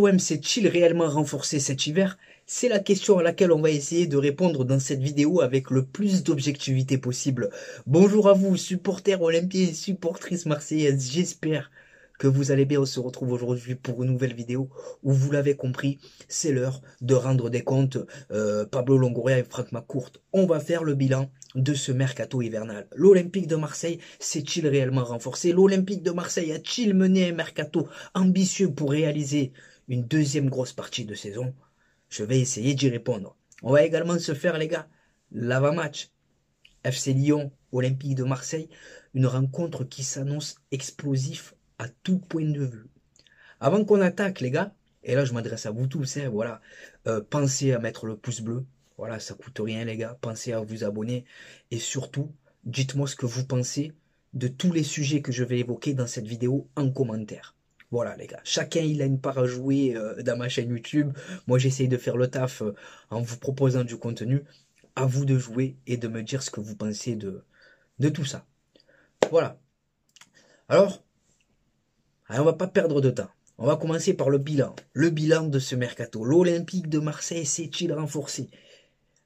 l'OM s'est-il réellement renforcé cet hiver? C'est la question à laquelle on va essayer de répondre dans cette vidéo avec le plus d'objectivité possible. Bonjour à vous, supporters olympiens et supportrices marseillaises. J'espère que vous allez bien. On se retrouve aujourd'hui pour une nouvelle vidéo où vous l'avez compris, c'est l'heure de rendre des comptes. Pablo Longoria et Franck McCourt. On va faire le bilan de ce mercato hivernal. L'Olympique de Marseille s'est-il réellement renforcé? L'Olympique de Marseille a-t-il mené un mercato ambitieux pour réaliser une deuxième grosse partie de saison? Je vais essayer d'y répondre. On va également se faire, les gars, l'avant-match. FC Lyon, Olympique de Marseille, une rencontre qui s'annonce explosif à tout point de vue. Avant qu'on attaque, les gars, et là je m'adresse à vous tous, hein, voilà, pensez à mettre le pouce bleu, voilà, ça coûte rien, les gars, pensez à vous abonner, et surtout, dites-moi ce que vous pensez de tous les sujets que je vais évoquer dans cette vidéo en commentaire. Voilà, les gars, chacun il a une part à jouer dans ma chaîne YouTube. Moi j'essaye de faire le taf en vous proposant du contenu. À vous de jouer et de me dire ce que vous pensez de tout ça. Voilà. Alors, on va pas perdre de temps. On va commencer par le bilan. Le bilan de ce mercato. L'Olympique de Marseille s'est-il renforcé?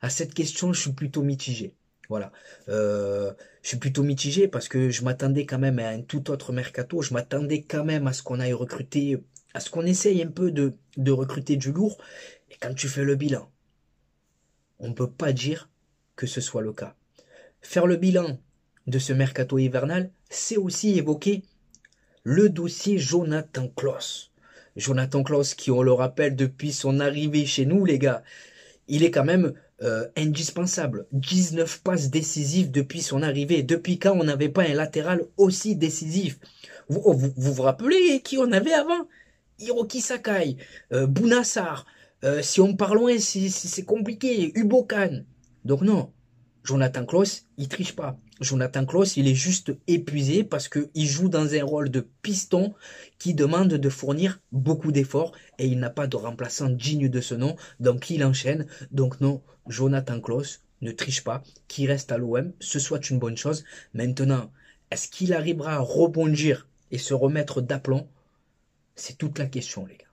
À cette question, je suis plutôt mitigé. Voilà. Je suis plutôt mitigé parce que je m'attendais quand même à un tout autre mercato. Je m'attendais quand même à ce qu'on aille recruter, à ce qu'on essaye un peu de recruter du lourd. Et quand tu fais le bilan, on ne peut pas dire que ce soit le cas. Faire le bilan de ce mercato hivernal, c'est aussi évoquer le dossier Jonathan Klaus. Jonathan Klaus, qui on le rappelle depuis son arrivée chez nous, les gars, il est quand même indispensable. 19 passes décisives depuis son arrivée. Depuis quand on n'avait pas un latéral aussi décisif? Vous rappelez qui on avait avant? Hiroki Sakai, Bounassar. Si on part loin, c'est compliqué. Ubokan. Donc non, Jonathan Klaus, il triche pas. Jonathan Klaus, il est juste épuisé parce qu'il joue dans un rôle de piston qui demande de fournir beaucoup d'efforts et il n'a pas de remplaçant digne de ce nom, donc il enchaîne. Donc non, Jonathan Klaus ne triche pas, qu'il reste à l'OM, ce soit une bonne chose. Maintenant, est-ce qu'il arrivera à rebondir et se remettre d'aplomb? C'est toute la question, les gars.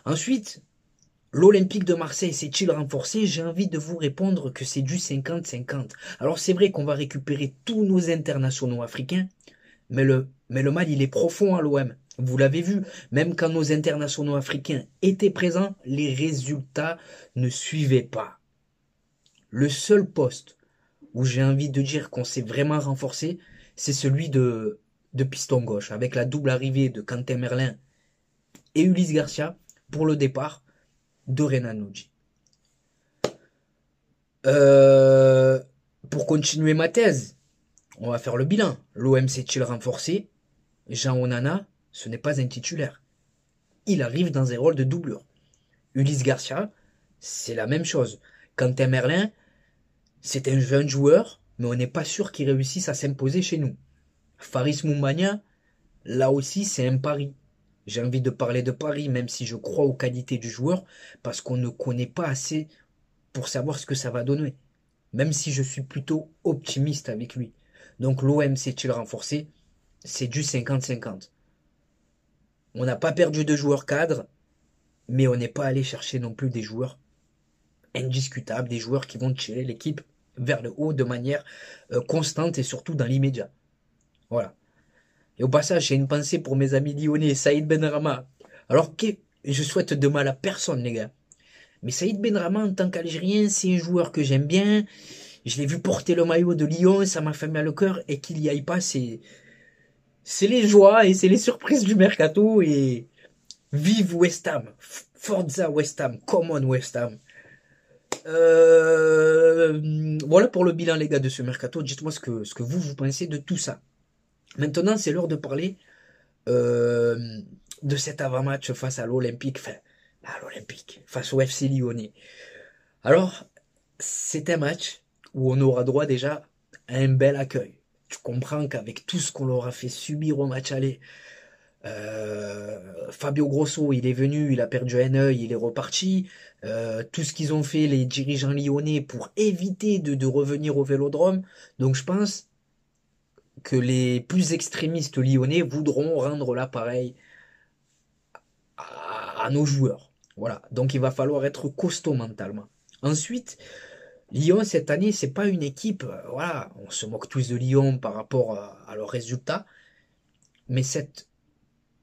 Ensuite, l'Olympique de Marseille s'est-il renforcé? J'ai envie de vous répondre que c'est du 50-50. Alors c'est vrai qu'on va récupérer tous nos internationaux africains, mais le mal, il est profond à l'OM. Vous l'avez vu, même quand nos internationaux africains étaient présents, les résultats ne suivaient pas. Le seul poste où j'ai envie de dire qu'on s'est vraiment renforcé, c'est celui de piston gauche, avec la double arrivée de Quentin Merlin et Ulysse Garcia pour le départ de Renan Lodji. Pour continuer ma thèse, on va faire le bilan. L'OM s'est-il renforcé? Jean Onana, ce n'est pas un titulaire. Il arrive dans un rôle de doublure. Ulysse Garcia, c'est la même chose. Quentin Merlin, c'est un jeune joueur, mais on n'est pas sûr qu'il réussisse à s'imposer chez nous. Faris Moumbagna, là aussi, c'est un pari. J'ai envie de parler de pari, même si je crois aux qualités du joueur, parce qu'on ne connaît pas assez pour savoir ce que ça va donner. Même si je suis plutôt optimiste avec lui. Donc l'OM s'est-il renforcé? C'est du 50-50. On n'a pas perdu de joueurs cadres, mais on n'est pas allé chercher non plus des joueurs indiscutables, des joueurs qui vont tirer l'équipe vers le haut de manière constante et surtout dans l'immédiat. Voilà. Et au passage, j'ai une pensée pour mes amis lyonnais, Saïd Benrahma. Alors que je souhaite de mal à personne, les gars. Mais Saïd Benrahma, en tant qu'Algérien, c'est un joueur que j'aime bien. Je l'ai vu porter le maillot de Lyon, ça m'a fait mal au cœur. Et qu'il y aille pas, c'est les joies et c'est les surprises du mercato. Et vive West Ham, Forza West Ham, come on West Ham. Voilà pour le bilan, les gars, de ce mercato. Dites-moi ce que vous pensez de tout ça. Maintenant, c'est l'heure de parler de cet avant-match face à l'Olympique, face au FC Lyonnais. Alors, c'est un match où on aura droit déjà à un bel accueil. Tu comprends qu'avec tout ce qu'on leur a fait subir au match aller, Fabio Grosso, il est venu, il a perdu un œil, il est reparti. Tout ce qu'ils ont fait, les dirigeants lyonnais, pour éviter de revenir au Vélodrome. Donc je pense que les plus extrémistes lyonnais voudront rendre l'appareil à nos joueurs. Voilà, donc il va falloir être costaud mentalement. Ensuite, Lyon, cette année, c'est pas une équipe, voilà, on se moque tous de Lyon par rapport à leurs résultats, mais,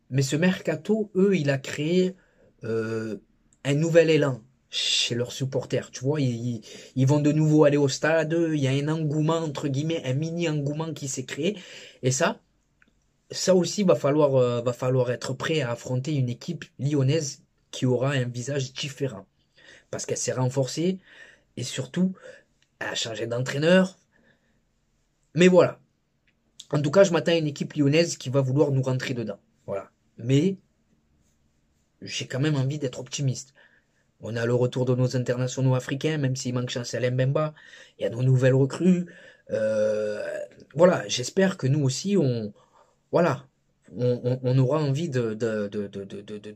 mais ce mercato, eux, il a créé euh, un nouvel élan chez leurs supporters. Tu vois, ils vont de nouveau aller au stade, il y a un engouement, entre guillemets, un mini engouement qui s'est créé, et ça aussi, va falloir être prêt à affronter une équipe lyonnaise qui aura un visage différent, parce qu'elle s'est renforcée, et surtout, elle a changé d'entraîneur, mais voilà. En tout cas, je m'attends à une équipe lyonnaise qui va vouloir nous rentrer dedans. Voilà. Mais j'ai quand même envie d'être optimiste. On a le retour de nos internationaux africains, même s'il manque Chancel Mbemba. Il y a nos nouvelles recrues. Euh, voilà, j'espère que nous aussi, voilà, on aura envie de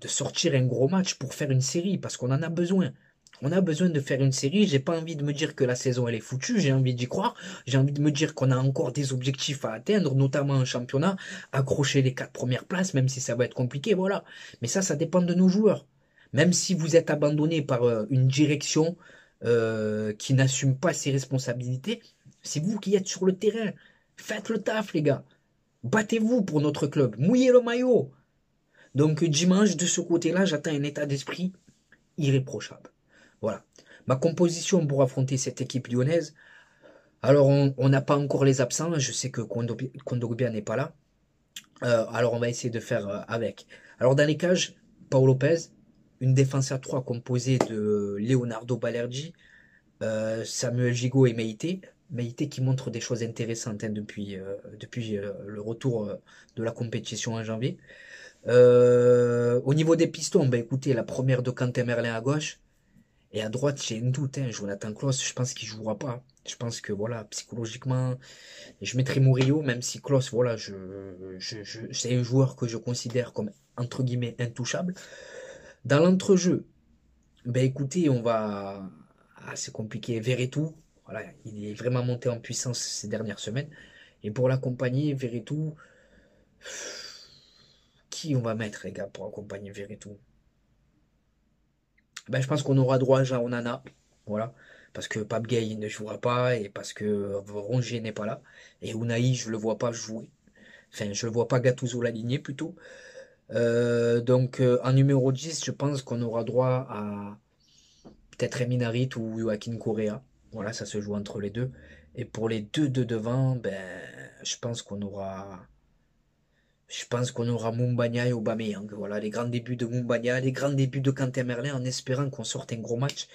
sortir un gros match pour faire une série, parce qu'on en a besoin. On a besoin de faire une série. J'ai pas envie de me dire que la saison elle est foutue. J'ai envie d'y croire. J'ai envie de me dire qu'on a encore des objectifs à atteindre, notamment en championnat, accrocher les 4 premières places, même si ça va être compliqué. Voilà. Mais ça dépend de nos joueurs. Même si vous êtes abandonné par une direction qui n'assume pas ses responsabilités, c'est vous qui êtes sur le terrain. Faites le taf, les gars. Battez-vous pour notre club. Mouillez le maillot. Donc dimanche, de ce côté-là, j'attends un état d'esprit irréprochable. Voilà. Ma composition pour affronter cette équipe lyonnaise. Alors, on n'a pas encore les absents. Je sais que Kondogbia n'est pas là. Alors, on va essayer de faire avec. Alors, dans les cages, Paolo Lopez, une défense à 3 composée de Leonardo Balerdi, Samuel Gigot et Meïté. Meïté qui montre des choses intéressantes hein, depuis le retour de la compétition en janvier. Au niveau des pistons, ben écoutez, la première de Quentin Merlin à gauche. Et à droite, j'ai un doute, hein, Jonathan Klaus, je pense qu'il jouera pas. Je pense que voilà, psychologiquement, je mettrai Murillo, même si Klaus, voilà, c'est un joueur que je considère comme entre guillemets intouchable. Dans l'entrejeu, ben écoutez, c'est compliqué. Verretou, voilà, il est vraiment monté en puissance ces dernières semaines. Et pour l'accompagner, Verretou, qui on va mettre, les gars, pour accompagner Verretou? Ben, je pense qu'on aura droit à Jean Onana. Voilà. Parce que Pape Gueye ne jouera pas et parce que Rongier n'est pas là. Et Unai, je le vois pas jouer. Enfin, je le vois pas Gattuso l'aligner plutôt. Donc, en numéro 10, je pense qu'on aura droit à peut-être Emin Harit ou Joaquin Correa. Voilà, ça se joue entre les deux. Et pour les deux de devant, ben, je pense qu'on aura. Je pense qu'on aura Mumbagna et Aubameyang. Voilà, les grands débuts de Mumbagna, les grands débuts de Quentin Merlin en espérant qu'on sorte un gros match.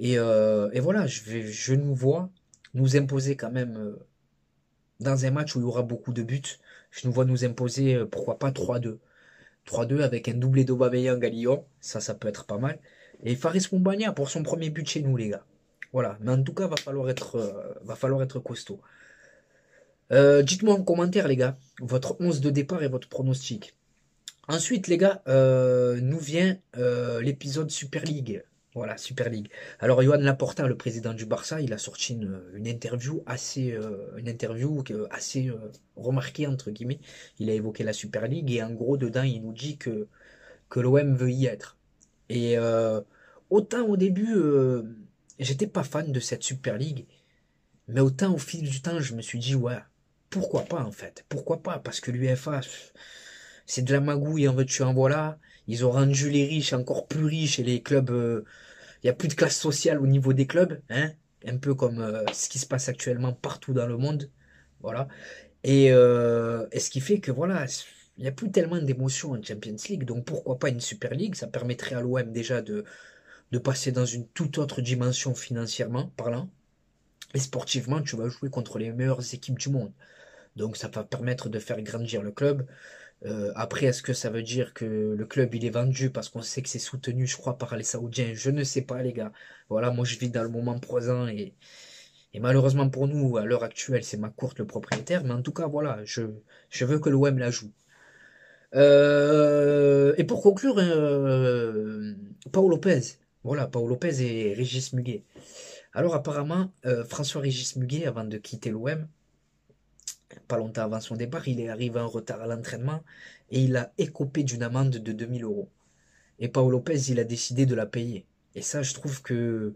Et voilà, je nous vois nous imposer quand même dans un match où il y aura beaucoup de buts. Je nous vois nous imposer, pourquoi pas 3-2. 3-2 avec un doublé d'Aubameyang à Lyon. Ça peut être pas mal. Et Faris Mumbagna pour son premier but chez nous, les gars. Voilà, mais en tout cas, va falloir être costaud. Dites-moi en commentaire, les gars, votre 11 de départ et votre pronostic. Ensuite, les gars, nous vient l'épisode Super League. Voilà, Super League. Alors, Johan Laporta, le président du Barça, il a sorti une interview assez remarquée, entre guillemets. Il a évoqué la Super League et en gros, dedans, il nous dit que l'OM veut y être. Et autant au début, j'étais pas fan de cette Super League, mais autant au fil du temps, je me suis dit, ouais, pourquoi pas en fait? Pourquoi pas? Parce que l'UEFA, c'est de la magouille, en veux-tu, en voilà. Ils ont rendu les riches encore plus riches et les clubs, il n'y a plus de classe sociale au niveau des clubs, hein? Un peu comme ce qui se passe actuellement partout dans le monde. Voilà. Et ce qui fait que voilà, il n'y a plus tellement d'émotions en Champions League, donc pourquoi pas une Super League? Ça permettrait à l'OM déjà de passer dans une toute autre dimension financièrement parlant. Et sportivement, tu vas jouer contre les meilleures équipes du monde. Donc ça va permettre de faire grandir le club. Après, est-ce que ça veut dire que le club il est vendu parce qu'on sait que c'est soutenu, je crois, par les Saoudiens? Je ne sais pas, les gars. Voilà, moi je vis dans le moment présent et malheureusement pour nous, à l'heure actuelle, c'est McCourt le propriétaire. Mais en tout cas, voilà, je veux que l'OM la joue. Et pour conclure, Paul Lopez. Voilà, Paul Lopez et Régis Muguet. Alors apparemment, François-Régis Muguet, avant de quitter l'OM, pas longtemps avant son départ, il est arrivé en retard à l'entraînement et il a écopé d'une amende de 2000 euros. Et Pau Lopez, il a décidé de la payer. Et ça, je trouve que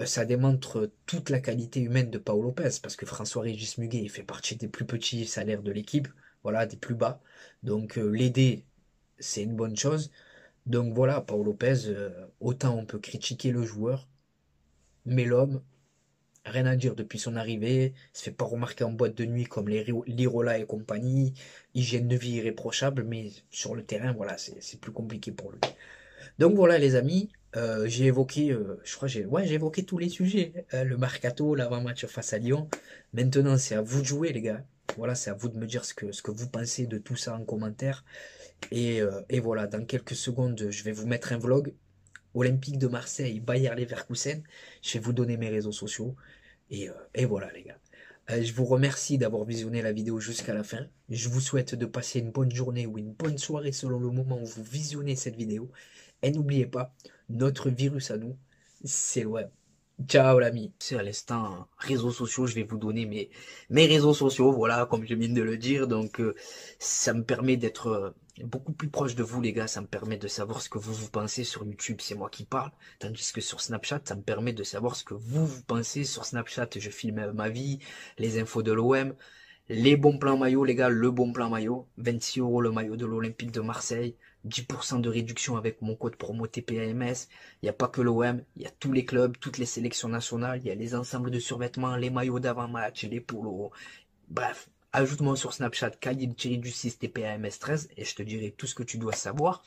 ça démontre toute la qualité humaine de Pau Lopez, parce que François-Régis Muguet, il fait partie des plus petits salaires de l'équipe, voilà, des plus bas. Donc l'aider, c'est une bonne chose. Donc voilà, Pau Lopez, autant on peut critiquer le joueur, mais l'homme, rien à dire depuis son arrivée, il se fait pas remarquer en boîte de nuit comme les Lirola et compagnie, hygiène de vie irréprochable, mais sur le terrain, voilà, c'est plus compliqué pour lui. Donc voilà les amis, j'ai évoqué, je crois j'ai évoqué tous les sujets, le mercato, l'avant-match face à Lyon. Maintenant c'est à vous de jouer les gars. Voilà, c'est à vous de me dire ce que vous pensez de tout ça en commentaire. Et voilà, dans quelques secondes, je vais vous mettre un vlog. Olympique de Marseille, Bayer Leverkusen. Je vais vous donner mes réseaux sociaux. Et voilà les gars. Je vous remercie d'avoir visionné la vidéo jusqu'à la fin. Je vous souhaite de passer une bonne journée ou une bonne soirée selon le moment où vous visionnez cette vidéo. Et n'oubliez pas, notre virus à nous, c'est le web. Ciao l'ami. C'est à l'instant réseaux sociaux, je vais vous donner mes réseaux sociaux, voilà, comme je viens de le dire. Donc ça me permet d'être beaucoup plus proche de vous les gars, ça me permet de savoir ce que vous pensez sur YouTube, c'est moi qui parle. Tandis que sur Snapchat, ça me permet de savoir ce que vous pensez. Sur Snapchat, je filme ma vie, les infos de l'OM, les bons plans maillot les gars, le bon plan maillot, 26 € le maillot de l'Olympique de Marseille. 10% de réduction avec mon code promo TPAMS. Il n'y a pas que l'OM, il y a tous les clubs, toutes les sélections nationales, il y a les ensembles de survêtements, les maillots d'avant-match, les polos. Bref, ajoute-moi sur Snapchat Khalil-du6 TPAMS 13 et je te dirai tout ce que tu dois savoir.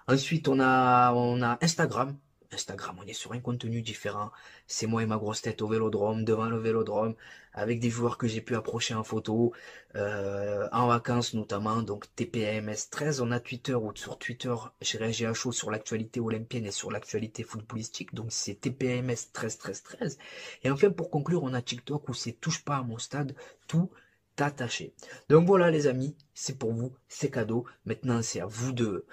Ensuite, on a Instagram. Instagram, on est sur un contenu différent. C'est moi et ma grosse tête au Vélodrome, devant le Vélodrome, avec des joueurs que j'ai pu approcher en photo, en vacances notamment, donc TPAMS 13. On a Twitter, ou sur Twitter, je réagis à chaud sur l'actualité olympienne et sur l'actualité footballistique, donc c'est TPAMS 13. Et enfin, pour conclure, on a TikTok où c'est touche pas à mon stade, tout attaché. Donc voilà les amis, c'est pour vous, c'est cadeau. Maintenant c'est à vous de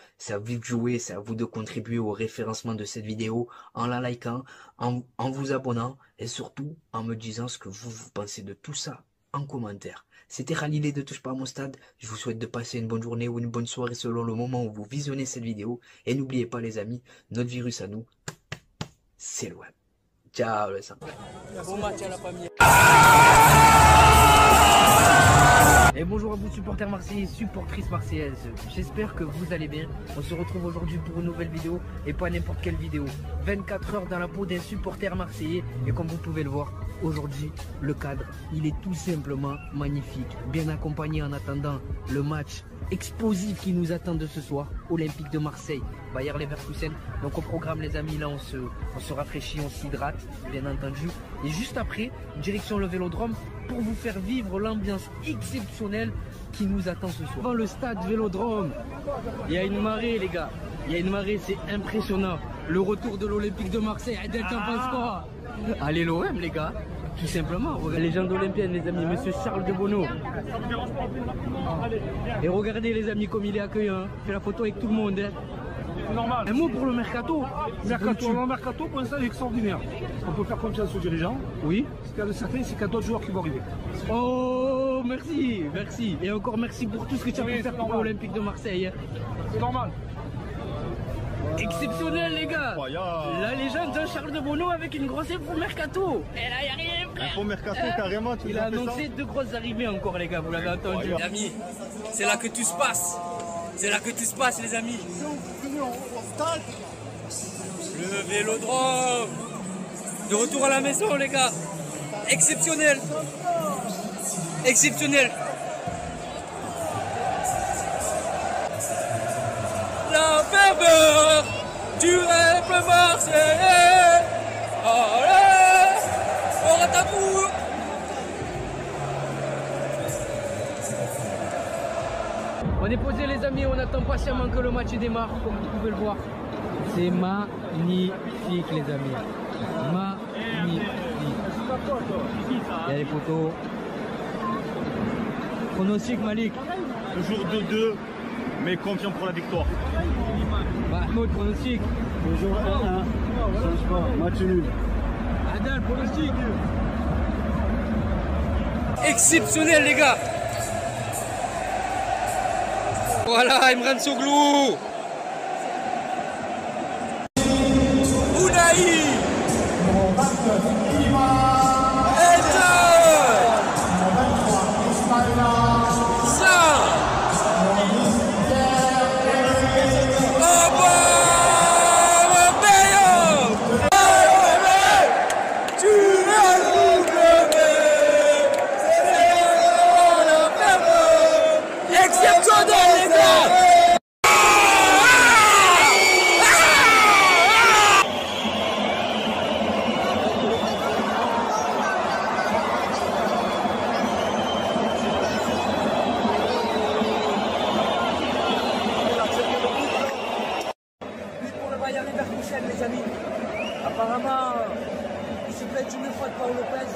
jouer, c'est à vous de contribuer au référencement de cette vidéo en la likant, en vous abonnant et surtout en me disant ce que vous pensez de tout ça en commentaire. C'était Khalil de Touche pas à mon stade. Je vous souhaite de passer une bonne journée ou une bonne soirée selon le moment où vous visionnez cette vidéo. Et n'oubliez pas les amis, notre virus à nous, c'est le web. Ciao les amis. Bon match à la famille. Et bonjour à vous supporters marseillais, supportrices marseillaises, j'espère que vous allez bien. On se retrouve aujourd'hui pour une nouvelle vidéo et pas n'importe quelle vidéo. 24 heures dans la peau d'un supporter marseillais et comme vous pouvez le voir, aujourd'hui le cadre il est tout simplement magnifique. Bien accompagné en attendant le match explosif qui nous attend de ce soir, Olympique de Marseille, Bayer Leverkusen. Donc au programme les amis, là on se rafraîchit, on s'hydrate bien entendu. Et juste après, direction le Vélodrome pour vous faire vivre l'ambiance exceptionnelle qui nous attend ce soir. Dans le stade Vélodrome, il y a une marée les gars, il y a une marée, c'est impressionnant. Le retour de l'Olympique de Marseille, t'en penses quoi? Allez l'OM les gars, tout simplement. Les gens olympiennes les amis, monsieur Charles de Bonneau. Et regardez les amis comme il est accueillant, fait la photo avec tout le monde. Hein. Normal. Un mot pour le mercato. Le mercato pour l'instant est extraordinaire. On peut faire confiance aux dirigeants. Oui. Ce qu'il y a de certain, c'est qu'il y a d'autres joueurs qui vont arriver. Oh, merci, merci. Et encore merci pour tout ce que tu as pu faire pour l'Olympique de Marseille. C'est normal. Exceptionnel les gars. La légende de Charles de Bonneau avec une grosse info mercato. Et là, il n'y a rien frère. Info mercato carrément. Il a annoncé deux grosses arrivées encore les gars, vous l'avez entendu. Les amis, c'est là que tout se passe. C'est là que tout se passe les amis. Le Vélodrome. De retour à la maison les gars. Exceptionnel. Exceptionnel. La ferveur du rêve marseillais. Allez, on attaque. On est posé les amis, on attend patiemment que le match démarre, comme vous pouvez le voir. C'est magnifique les amis. Magnifique. Il y a les photos. Pronostic Malik. Toujours 2-2, mais confiant pour la victoire. Mahmoud, pronostic. Toujours 1-1. Change pas. Match nul. Adal, pronostic. Exceptionnel les gars. Voilà Imran Soglou. Aïe. Les amis, apparemment, il se fait une fois de Paul Lopez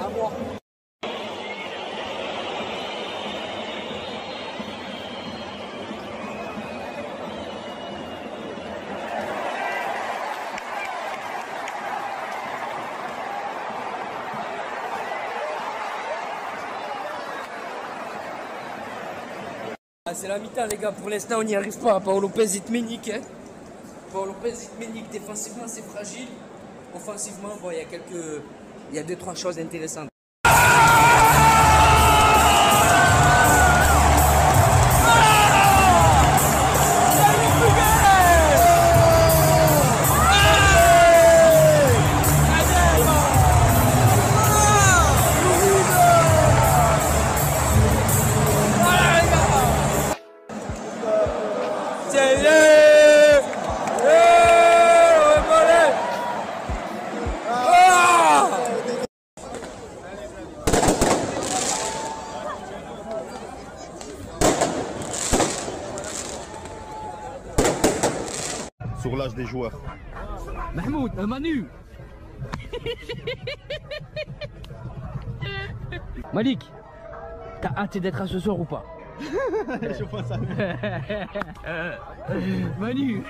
à voir. C'est la mi-temps les gars, pour l'instant on n'y arrive pas. Paul Lopez est ménique. Hein. Paul Lopez est ménique, défensivement c'est fragile. Offensivement, bon, il y a 2-3 choses intéressantes. Sur l'âge des joueurs. Mahmoud, Manu. Malik, t'as hâte d'être à ce soir ou pas? Je pense à Manu.